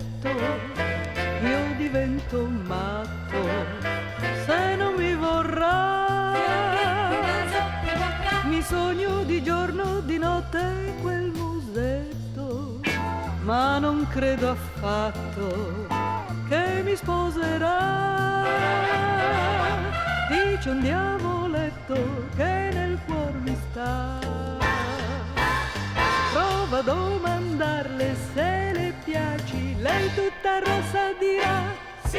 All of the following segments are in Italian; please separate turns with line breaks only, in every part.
musetto, io divento matto se non mi vorrà. Mi sogno di giorno, di notte quel musetto, ma non credo affatto che mi sposerà. Dice un diavoletto che nel cuor mi sta. Prova a domandarle se le piaci, lei tutta rossa dirà sì.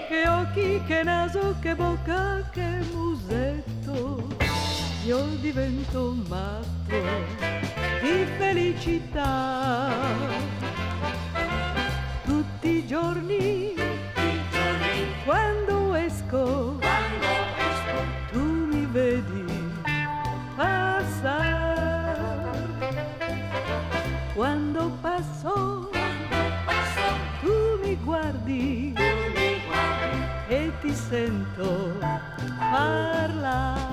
Che occhi, che naso, che bocca, che musetto, io divento matto di felicità. Tutti i giorni, quando esco, tu mi vedi passare. Quando passo, tu mi guardi e ti sento parlare.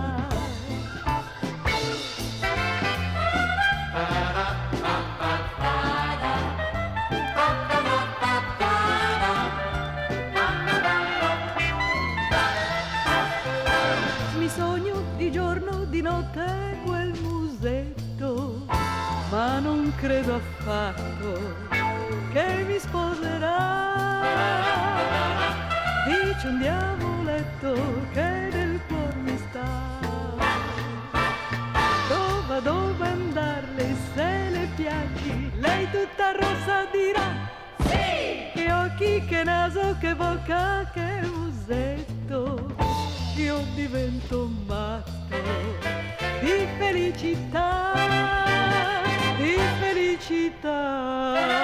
Mi sogno di giorno, di notte quel musetto, ma non credo affatto che mi sposerà. Dice un diavoletto che nel cuor mi sta. Dove andarle se le piaci, lei tutta rossa dirà sì. Che occhi, che naso, che bocca, che musetto, io divento matto di felicità, di felicità.